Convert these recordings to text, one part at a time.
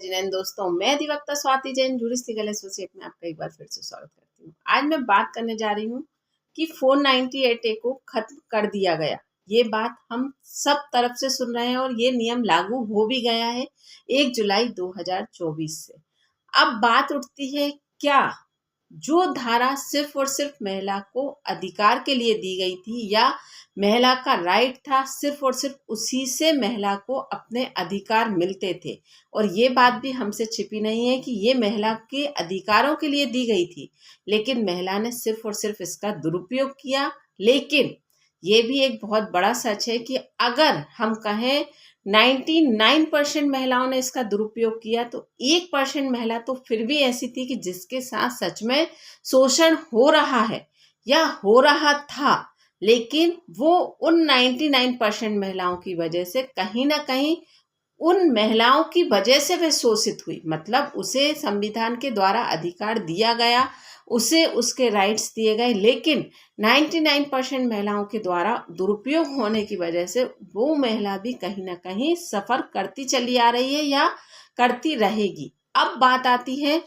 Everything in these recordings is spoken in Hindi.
जैन दोस्तों, मैं अधिवक्ता Swati Jain jurist legal associate में आपका एक बार फिर से स्वागत करती हूँ। आज मैं बात करने जा रही हूँ कि 498A को खत्म कर दिया गया। ये बात हम सब तरफ से सुन रहे हैं और ये नियम लागू हो भी गया है 1 जुलाई 2024 से। अब बात उठती है, क्या जो धारा सिर्फ और सिर्फ महिला को अधिकार के लिए दी गई थी या महिला का राइट था, सिर्फ और सिर्फ उसी से महिला को अपने अधिकार मिलते थे। और ये बात भी हमसे छिपी नहीं है कि ये महिला के अधिकारों के लिए दी गई थी, लेकिन महिला ने सिर्फ और सिर्फ इसका दुरुपयोग किया। लेकिन ये भी एक बहुत बड़ा सच है कि अगर हम कहें 99% महिलाओं ने इसका दुरुपयोग किया, तो 1% महिला तो फिर भी ऐसी थी कि जिसके साथ सच में शोषण हो रहा है या हो रहा था, लेकिन वो उन 99% महिलाओं की वजह से कहीं ना कहीं उन महिलाओं की वजह से वह शोषित हुई। मतलब उसे संविधान के द्वारा अधिकार दिया गया, उसे उसके राइट्स दिए गए, लेकिन 99% महिलाओं के द्वारा दुरुपयोग होने की वजह से वो महिला भी कहीं ना कहीं सफ़र करती चली आ रही है या करती रहेगी। अब बात आती है,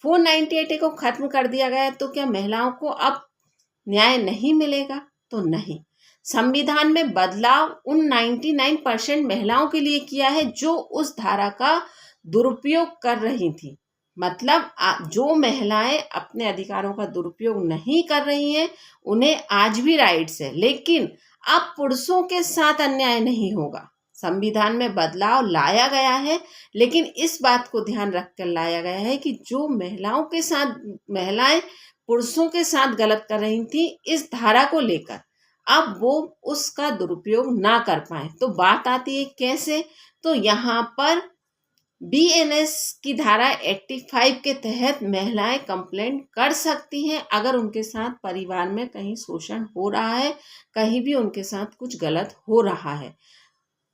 498 को खत्म कर दिया गया तो क्या महिलाओं को अब न्याय नहीं मिलेगा? तो नहीं। संविधान में बदलाव उन 99% महिलाओं के लिए किया है जो उस धारा का दुरुपयोग कर रही थी। मतलब जो महिलाएं अपने अधिकारों का दुरुपयोग नहीं कर रही हैं, उन्हें आज भी राइट्स है, लेकिन अब पुरुषों के साथ अन्याय नहीं होगा। संविधान में बदलाव लाया गया है, लेकिन इस बात को ध्यान रखकर लाया गया है कि जो महिलाएं पुरुषों के साथ गलत कर रही थी, इस धारा को लेकर अब वो उसका दुरुपयोग ना कर पाए। तो बात आती है कैसे? तो यहाँ पर BNS की धारा 85 के तहत महिलाएं कंप्लेंट कर सकती हैं अगर उनके साथ परिवार में कहीं शोषण हो रहा है, कहीं भी उनके साथ कुछ गलत हो रहा है।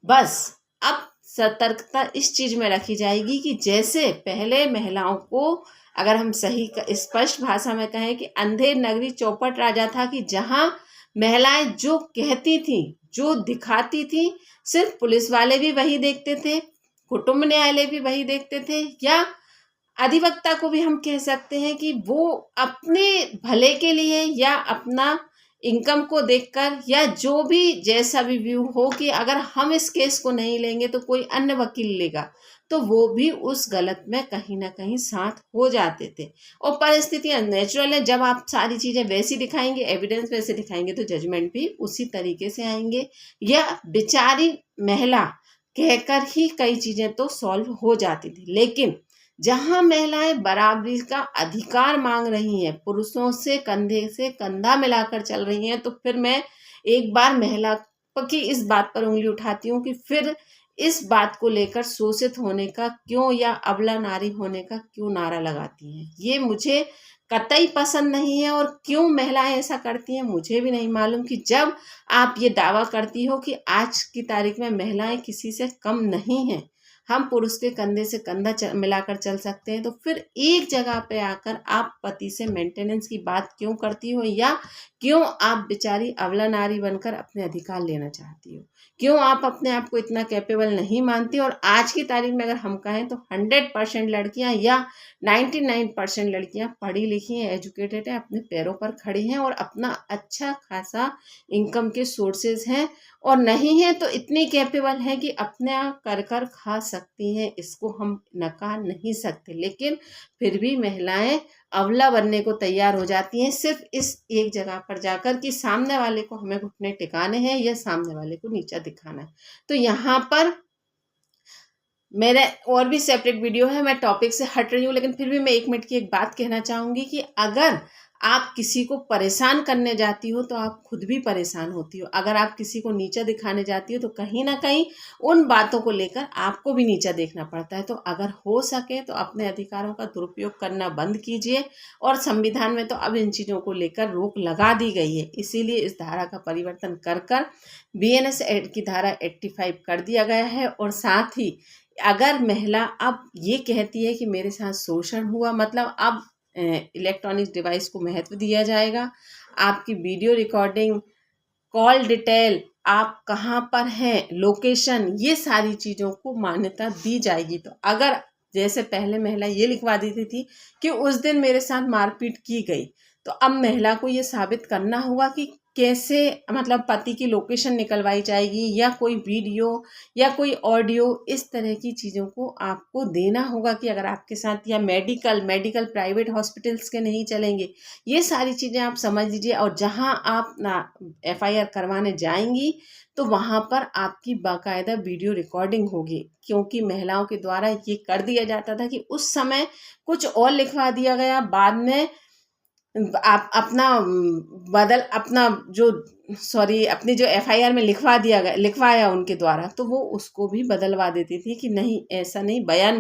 बस अब सतर्कता इस चीज में रखी जाएगी कि जैसे पहले महिलाओं को, अगर हम सही स्पष्ट भाषा में कहें, कि अंधेर नगरी चौपट राजा था, कि जहां महिलाएं जो कहती थी, जो दिखाती थी, सिर्फ पुलिस वाले भी वही देखते थे, कुटुंब न्यायालय भी वही देखते थे, या अधिवक्ता को भी हम कह सकते हैं कि वो अपने भले के लिए या अपना इनकम को देखकर या जो भी जैसा भी व्यू हो कि अगर हम इस केस को नहीं लेंगे तो कोई अन्य वकील लेगा, तो वो भी उस गलत में कहीं ना कहीं साथ हो जाते थे। और परिस्थितियां नेचुरल है, जब आप सारी चीज़ें वैसी दिखाएंगे, एविडेंस वैसे दिखाएंगे, तो जजमेंट भी उसी तरीके से आएंगे। या बेचारी महिला कहकर ही कई चीज़ें तो सॉल्व हो जाती थी। लेकिन जहां महिलाएं बराबरी का अधिकार मांग रही हैं, पुरुषों से कंधा मिलाकर चल रही हैं, तो फिर मैं एक बार महिला की इस बात पर उंगली उठाती हूँ कि फिर इस बात को लेकर शोषित होने का क्यों या अबला नारी होने का क्यों नारा लगाती हैं। ये मुझे कतई पसंद नहीं है। और क्यों महिलाएं ऐसा करती हैं मुझे भी नहीं मालूम, कि जब आप ये दावा करती हो कि आज की तारीख में महिलाएं किसी से कम नहीं हैं, हम पुरुष के कंधे से कंधा मिलाकर चल सकते हैं, तो फिर एक जगह पे आकर आप पति से मेंटेनेंस की बात क्यों करती हो, या क्यों आप बेचारी अबला नारी बनकर अपने अधिकार लेना चाहती हो? क्यों आप अपने आप को इतना कैपेबल नहीं मानती? और आज की तारीख में अगर हम कहें तो 100% लड़कियां या 99% लड़कियां पढ़ी लिखी हैं, एजुकेटेड हैं, अपने पैरों पर खड़ी हैं और अपना अच्छा खासा इनकम के सोर्सेज हैं, और नहीं है तो इतनी कैपेबल है कि अपने आप कर कर खा सकती हैं। इसको हम नकार नहीं सकते। लेकिन फिर भी महिलाएं अबला बनने को तैयार हो जाती हैं, सिर्फ इस एक जगह पर जाकर कि सामने वाले को हमें घुटने टिकाने हैं या सामने वाले को नीचा दिखाना है। तो यहाँ पर मेरे और भी सेपरेट वीडियो है, मैं टॉपिक से हट रही हूँ, लेकिन फिर भी मैं 1 मिनट की एक बात कहना चाहूँगी कि अगर आप किसी को परेशान करने जाती हो तो आप खुद भी परेशान होती हो। अगर आप किसी को नीचा दिखाने जाती हो तो कहीं ना कहीं उन बातों को लेकर आपको भी नीचा देखना पड़ता है। तो अगर हो सके तो अपने अधिकारों का दुरुपयोग करना बंद कीजिए। और संविधान में तो अब इन चीज़ों को लेकर रोक लगा दी गई है, इसीलिए इस धारा का परिवर्तन कर BNS एक्ट की धारा 85 कर दिया गया है। और साथ ही अगर महिला अब ये कहती है कि मेरे साथ शोषण हुआ, मतलब अब इलेक्ट्रॉनिक डिवाइस को महत्व दिया जाएगा। आपकी वीडियो रिकॉर्डिंग, कॉल डिटेल, आप कहाँ पर हैं, लोकेशन, ये सारी चीज़ों को मान्यता दी जाएगी। तो अगर जैसे पहले महिला ये लिखवा देती थी कि उस दिन मेरे साथ मारपीट की गई, तो अब महिला को ये साबित करना होगा कि कैसे, मतलब पति की लोकेशन निकलवाई जाएगी या कोई वीडियो या कोई ऑडियो, इस तरह की चीज़ों को आपको देना होगा कि अगर आपके साथ, या मेडिकल प्राइवेट हॉस्पिटल्स के नहीं चलेंगे, ये सारी चीज़ें आप समझ लीजिए। और जहां आप FIR करवाने जाएंगी तो वहां पर आपकी बाकायदा वीडियो रिकॉर्डिंग होगी, क्योंकि महिलाओं के द्वारा ये कर दिया जाता था कि उस समय कुछ और लिखवा दिया गया, बाद में आप अपनी जो FIR में लिखवाया उनके द्वारा, तो वो उसको भी बदलवा देती थी कि नहीं ऐसा नहीं, बयान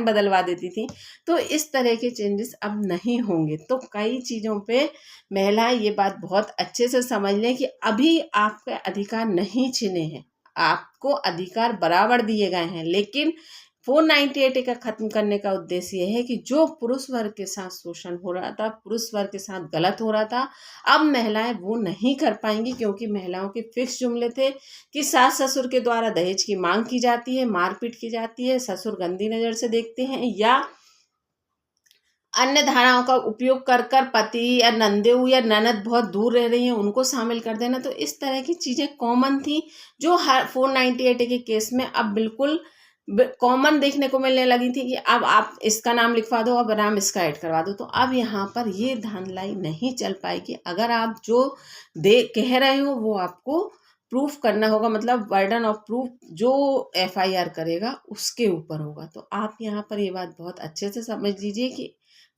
बदलवा देती थी। तो इस तरह के चेंजेस अब नहीं होंगे। तो कई चीज़ों पे महिलाएं ये बात बहुत अच्छे से समझ लें कि अभी आपके अधिकार नहीं छिने हैं, आपको अधिकार बराबर दिए गए हैं। लेकिन 498 का खत्म करने का उद्देश्य यह है कि जो पुरुष वर्ग के साथ शोषण हो रहा था, पुरुष वर्ग के साथ गलत हो रहा था, अब महिलाएं वो नहीं कर पाएंगी, क्योंकि महिलाओं के फिक्स जुमले थे कि सास ससुर के द्वारा दहेज की मांग की जाती है, मारपीट की जाती है, ससुर गंदी नज़र से देखते हैं, या अन्य धाराओं का उपयोग कर पति या नंदेऊ या ननद बहुत दूर रह रही हैं उनको शामिल कर देना। तो इस तरह की चीज़ें कॉमन थी, जो हर 498 के केस में अब बिल्कुल कॉमन देखने को मिलने लगी थी कि अब आप इसका नाम लिखवा दो, अब नाम इसका ऐड करवा दो। तो अब यहाँ पर ये धांधलाई नहीं चल पाएगी। अगर आप जो कह रहे हो वो आपको प्रूफ करना होगा, मतलब बर्डन ऑफ प्रूफ जो FIR करेगा उसके ऊपर होगा। तो आप यहाँ पर ये बात बहुत अच्छे से समझ लीजिए कि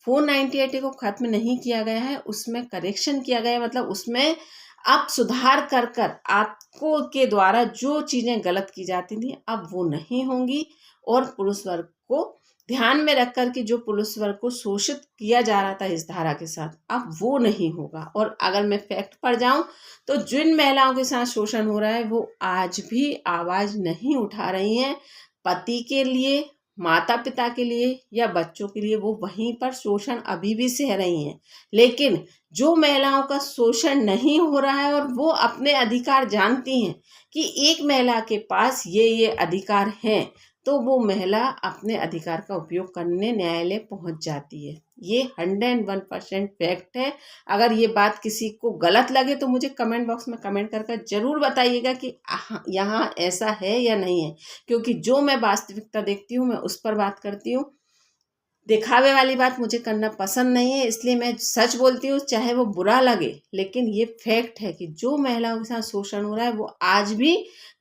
498 को खत्म नहीं किया गया है, उसमें करेक्शन किया गया है, मतलब उसमें आप सुधार कर आपको के द्वारा जो चीज़ें गलत की जाती थी अब वो नहीं होंगी। और पुरुष वर्ग को ध्यान में रख कर कि जो पुरुष वर्ग को शोषित किया जा रहा था इस धारा के साथ, अब वो नहीं होगा। और अगर मैं फैक्ट पर जाऊं तो जिन महिलाओं के साथ शोषण हो रहा है वो आज भी आवाज़ नहीं उठा रही हैं पति के लिए, माता पिता के लिए या बच्चों के लिए, वो वहीं पर शोषण अभी भी सह रही हैं। लेकिन जो महिलाओं का शोषण नहीं हो रहा है और वो अपने अधिकार जानती हैं कि एक महिला के पास ये अधिकार हैं, तो वो महिला अपने अधिकार का उपयोग करने न्यायालय पहुंच जाती है। ये 101% फैक्ट है। अगर ये बात किसी को गलत लगे तो मुझे कमेंट बॉक्स में कमेंट करके ज़रूर बताइएगा कि यहाँ ऐसा है या नहीं है, क्योंकि जो मैं वास्तविकता देखती हूँ मैं उस पर बात करती हूँ। दिखावे वाली बात मुझे करना पसंद नहीं है, इसलिए मैं सच बोलती हूँ, चाहे वो बुरा लगे। लेकिन ये फैक्ट है कि जो महिलाओं के साथ शोषण हो रहा है वो आज भी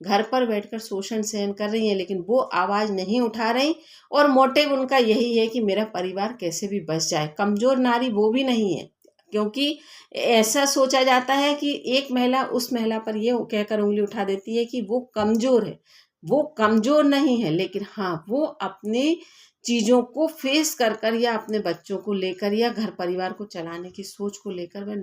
घर पर बैठकर शोषण सहन कर रही हैं, लेकिन वो आवाज़ नहीं उठा रही। और मोटिव उनका यही है कि मेरा परिवार कैसे भी बच जाए। कमज़ोर नारी वो भी नहीं है, क्योंकि ऐसा सोचा जाता है कि एक महिला उस महिला पर ये कहकर उंगली उठा देती है कि वो कमज़ोर है। वो कमज़ोर नहीं है, लेकिन हाँ वो अपनी चीज़ों को फेस कर या अपने बच्चों को लेकर या घर परिवार को चलाने की सोच को लेकर वह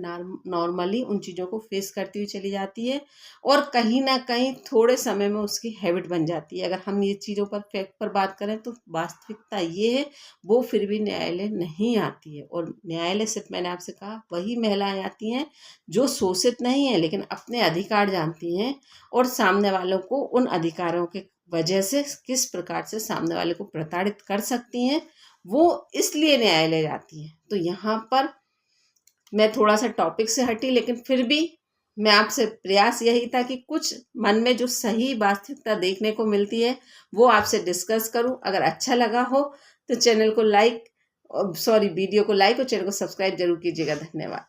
नॉर्मली उन चीज़ों को फेस करती हुई चली जाती है, और कहीं ना कहीं थोड़े समय में उसकी हैबिट बन जाती है। अगर हम ये चीज़ों पर फैक्ट पर बात करें तो वास्तविकता ये है वो फिर भी न्यायालय नहीं आती है। और न्यायालय सिर्फ, मैंने आपसे कहा, वही महिलाएं आती हैं जो शोषित नहीं है लेकिन अपने अधिकार जानती हैं और सामने वालों को उन अधिकारों के वजह से किस प्रकार से सामने वाले को प्रताड़ित कर सकती हैं, वो इसलिए न्यायालय जाती है। तो यहाँ पर मैं थोड़ा सा टॉपिक से हटी, लेकिन फिर भी मैं आपसे प्रयास यही था कि कुछ मन में जो सही वास्तविकता देखने को मिलती है वो आपसे डिस्कस करूं। अगर अच्छा लगा हो तो वीडियो को लाइक और चैनल को सब्सक्राइब जरूर कीजिएगा। धन्यवाद।